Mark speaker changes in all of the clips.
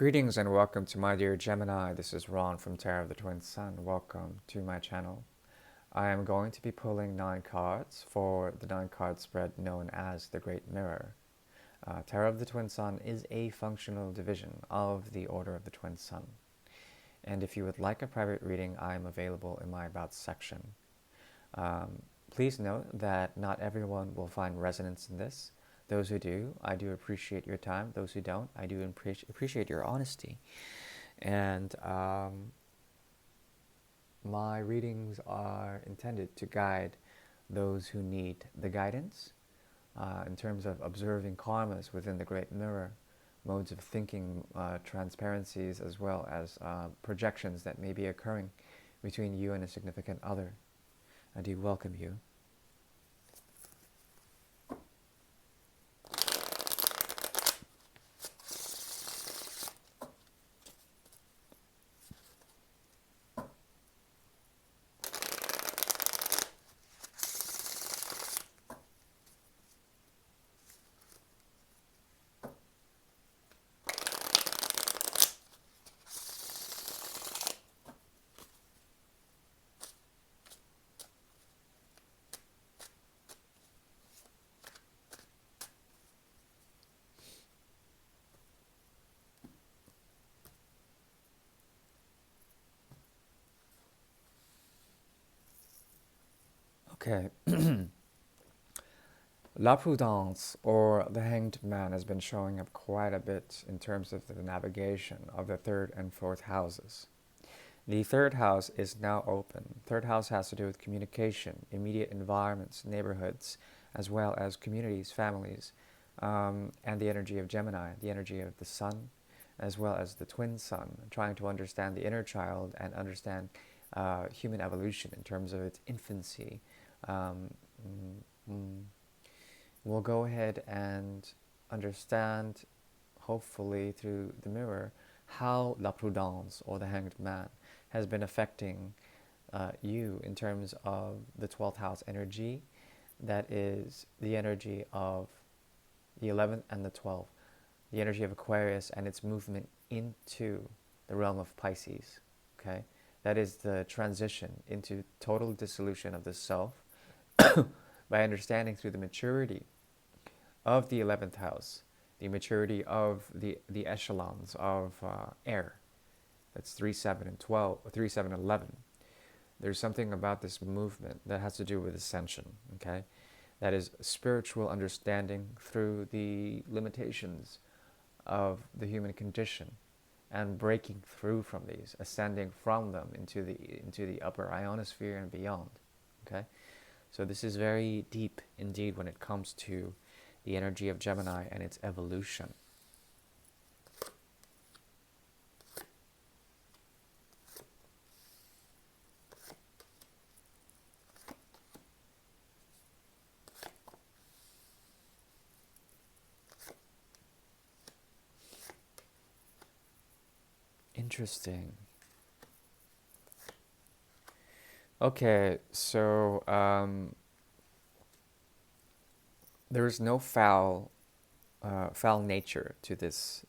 Speaker 1: Greetings and welcome to my dear Gemini. This is Ron from Tarot of the Twin Sun. Welcome to my channel. I am going to be pulling 9 cards for the 9-card spread known as the Great Mirror. Tarot of the Twin Sun is a functional division of the Order of the Twin Sun. And if you would like a private reading, I am available in my About section. Please note that not everyone will find resonance in this. Those who do, I do appreciate your time. Those who don't, I do appreciate your honesty. And my readings are intended to guide those who need the guidance in terms of observing karmas within the Great Mirror, modes of thinking, transparencies, as well as projections that may be occurring between you and a significant other. I do welcome you. Okay. La Prudence, or the Hanged Man, has been showing up quite a bit in terms of the navigation of the 3rd and 4th houses. The 3rd house is now open. 3rd house has to do with communication, immediate environments, neighborhoods, as well as communities, families, and the energy of Gemini, the energy of the Sun, as well as the Twin Sun, trying to understand the inner child and understand human evolution in terms of its infancy. We'll go ahead and understand, hopefully through the mirror, how La Prudence, or the Hanged Man, has been affecting you in terms of the 12th house energy. That is the energy of the 11th and the 12th, the energy of Aquarius and its movement into the realm of Pisces. Okay, that is the transition into total dissolution of the self by understanding through the maturity of the 11th house, the maturity of the echelons of air. That's 3, 7, and 12, 3, 7, and 11. There's something about this movement that has to do with ascension, okay? That is spiritual understanding through the limitations of the human condition and breaking through from these, ascending from them into the upper ionosphere and beyond, okay? So this is very deep indeed when it comes to the energy of Gemini and its evolution. Interesting. Okay, so there is no foul nature to this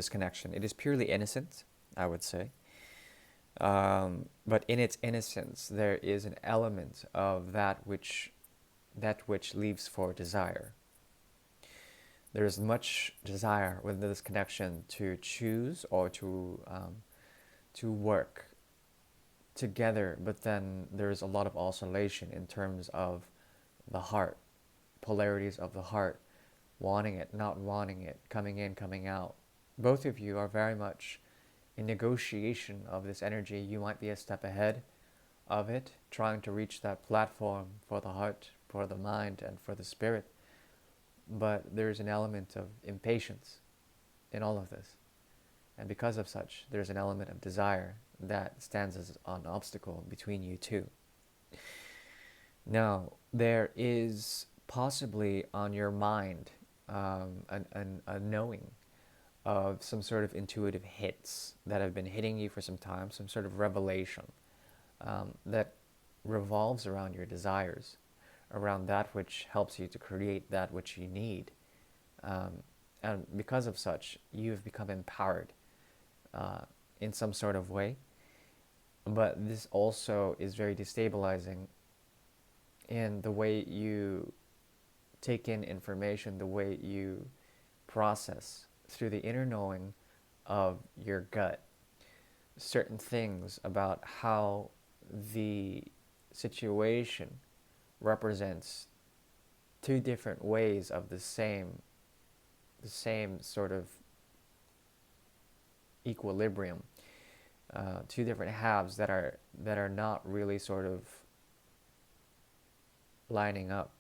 Speaker 1: connection. It is purely innocent, I would say. But in its innocence, there is an element of that which leaves for desire. There is much desire within this connection to choose or to work together, but then there is a lot of oscillation in terms of the heart, polarities of the heart, wanting it, not wanting it, coming in, coming out. Both of you are very much in negotiation of this energy. You might be a step ahead of it, trying to reach that platform for the heart, for the mind, and for the spirit. But there's an element of impatience in all of this. And because of such, there's an element of desire that stands as an obstacle between you two. Now, there is possibly on your mind a knowing of some sort of intuitive hits that have been hitting you for some time, some sort of revelation that revolves around your desires, around that which helps you to create that which you need. And because of such, you have become empowered uh, in some sort of way. But this also is very destabilizing in the way you take in information, the way you process through the inner knowing of your gut certain things about how the situation represents two different ways of the same sort of equilibrium, two different halves that are not really sort of lining up.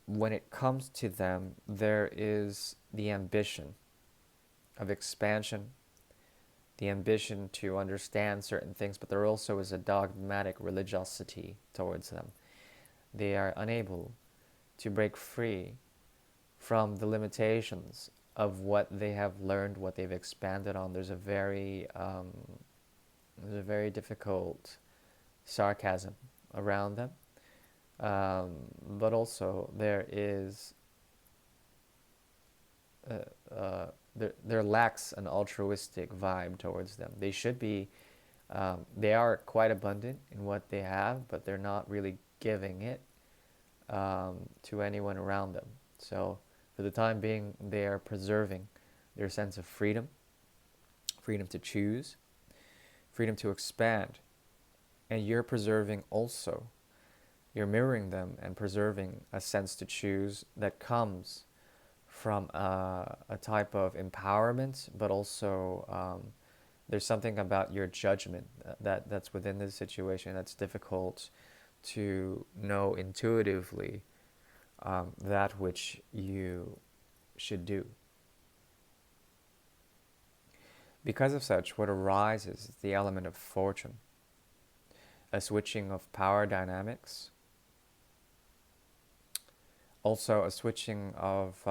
Speaker 1: When it comes to them, there is the ambition of expansion, the ambition to understand certain things, but there also is a dogmatic religiosity towards them. They are unable to break free from the limitations of what they have learned, what they've expanded on. There's a very difficult sarcasm around them, but also there lacks an altruistic vibe towards them. They are quite abundant in what they have, but they're not really giving it to anyone around them. So for the time being, they are preserving their sense of freedom, freedom to choose, freedom to expand. And you're preserving also, you're mirroring them and preserving a sense to choose that comes from a type of empowerment, but also there's something about your judgment that's within this situation that's difficult to know intuitively, that which you should do. Because of such, what arises is the element of fortune, a switching of power dynamics, also a switching of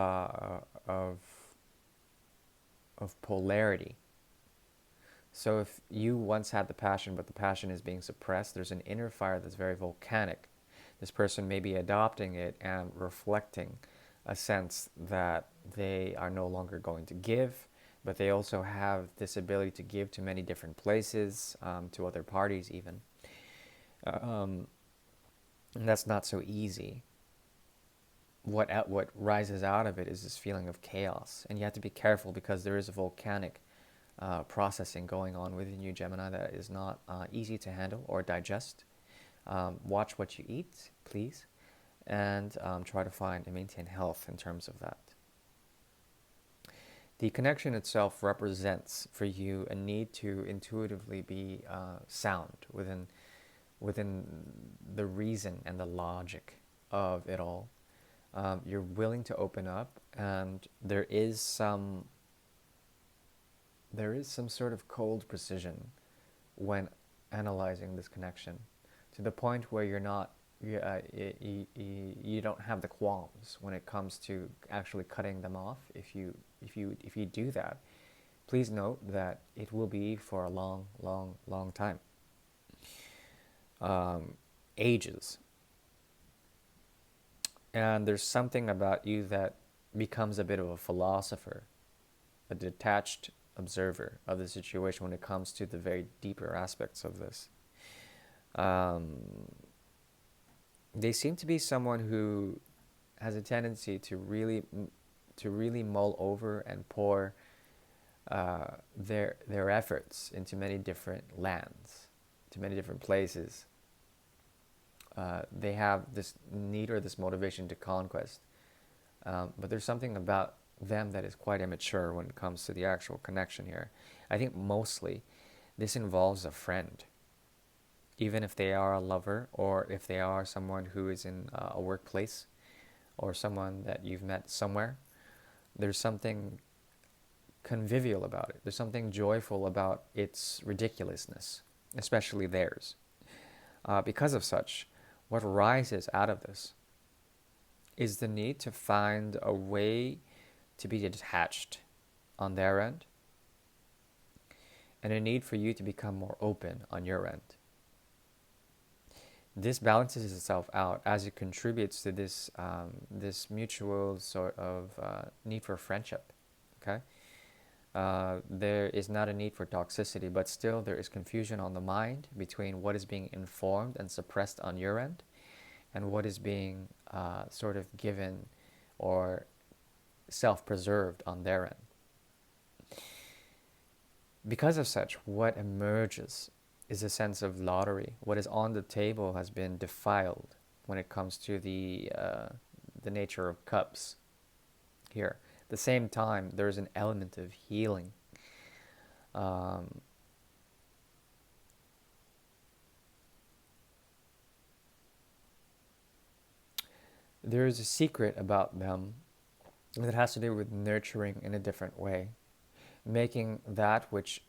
Speaker 1: polarity. So if you once had the passion, but the passion is being suppressed, there's an inner fire that's very volcanic. This person may be adopting it and reflecting a sense that they are no longer going to give, but they also have this ability to give to many different places, to other parties even. And that's not so easy. What rises out of it is this feeling of chaos, and you have to be careful because there is a volcanic processing going on within you, Gemini, that is not easy to handle or digest. Watch what you eat, please, and try to find and maintain health in terms of that. The connection itself represents for you a need to intuitively be sound within the reason and the logic of it all. You're willing to open up, and there is some sort of cold precision when analyzing this connection, to the point where you don't have the qualms when it comes to actually cutting them off. If you do that, please note that it will be for a long, long, long time, ages. And there's something about you that becomes a bit of a philosopher, a detached observer of the situation when it comes to the very deeper aspects of this. They seem to be someone who has a tendency to really mull over and pour their efforts into many different lands, to many different places. They have this need or this motivation to conquest, but there's something about them that is quite immature when it comes to the actual connection here. I think mostly this involves a friend, even if they are a lover, or if they are someone who is in a workplace, or someone that you've met somewhere. There's something convivial about it. There's something joyful about its ridiculousness, especially theirs. Because of such, what rises out of this is the need to find a way to be detached on their end, and a need for you to become more open on your end. This balances itself out as it contributes to this mutual sort of need for friendship. Okay, there is not a need for toxicity, but still there is confusion on the mind between what is being informed and suppressed on your end, and what is being sort of given or self-preserved on their end. Because of such, what emerges is a sense of lottery. What is on the table has been defiled when it comes to the nature of cups here. At the same time, there's an element of healing. Um, there is a secret about them that has to do with nurturing in a different way, making that which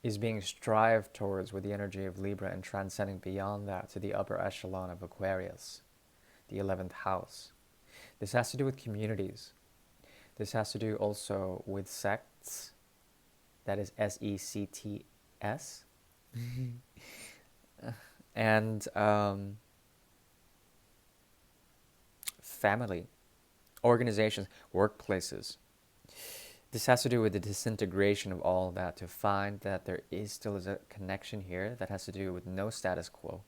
Speaker 1: is being strived towards with the energy of Libra and transcending beyond that to the upper echelon of Aquarius, the 11th house. This has to do with communities. This has to do also with sects. That is SECTS. And family, organizations, workplaces. This has to do with the disintegration of all that, to find that there is still a connection here that has to do with no status quo,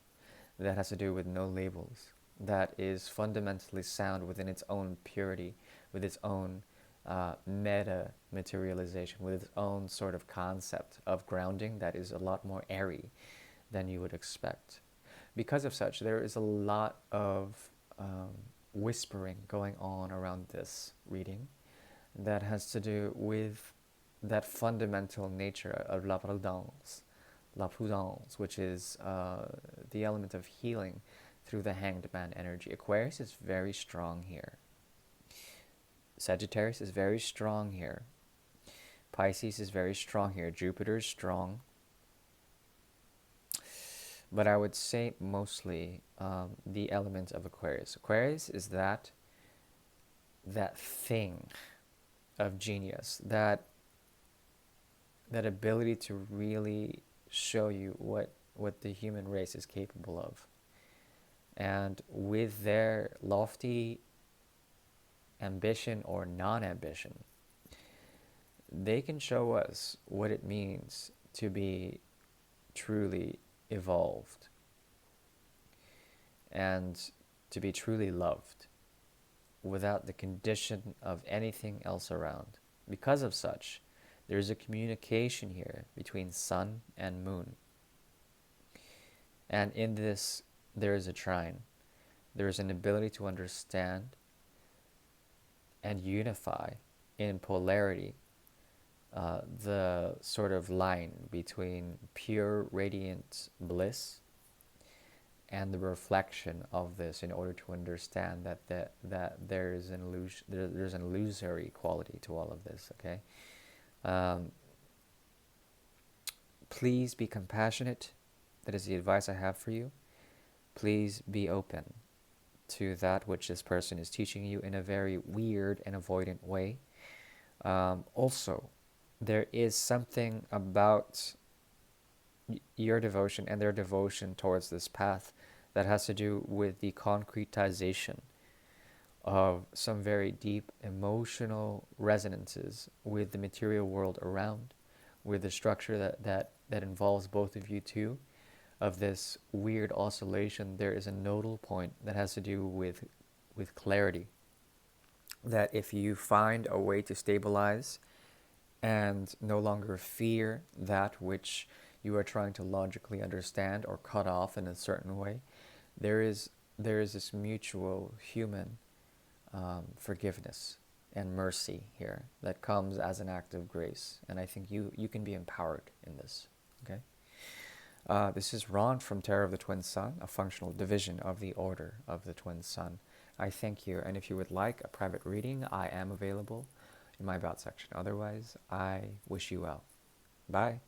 Speaker 1: that has to do with no labels, that is fundamentally sound within its own purity, with its own meta materialization, with its own sort of concept of grounding that is a lot more airy than you would expect. Because of such, there is a lot of whispering going on around this reading that has to do with that fundamental nature of la prudence, which is the element of healing through the Hanged Man energy. Aquarius is very strong here. Sagittarius is very strong here. Pisces is very strong here. Jupiter is strong. But I would say mostly the element of Aquarius. Aquarius is that thing of genius, that ability to really show you what the human race is capable of. And with their lofty ambition or non-ambition, they can show us what it means to be truly evolved and to be truly loved without the condition of anything else around. Because of such, there is a communication here between sun and moon. And in this, there is a trine. There is an ability to understand and unify in polarity the sort of line between pure radiant bliss and the reflection of this, in order to understand that there's an illusory quality to all of this. Okay, please be compassionate. That is the advice I have for you. Please be open to that which this person is teaching you in a very weird and avoidant way. Also, there is something about your devotion and their devotion towards this path that has to do with the concretization of some very deep emotional resonances with the material world around, with the structure that involves both of you too, of this weird oscillation. There is a nodal point that has to do with clarity, that if you find a way to stabilize and no longer fear that which you are trying to logically understand or cut off in a certain way, there is this mutual human forgiveness and mercy here that comes as an act of grace. And I think you can be empowered in this. Okay. This is Ron from Terror of the Twin Sun, a functional division of the Order of the Twin Sun. I thank you, and if you would like a private reading, I am available in my About section. Otherwise, I wish you well. Bye.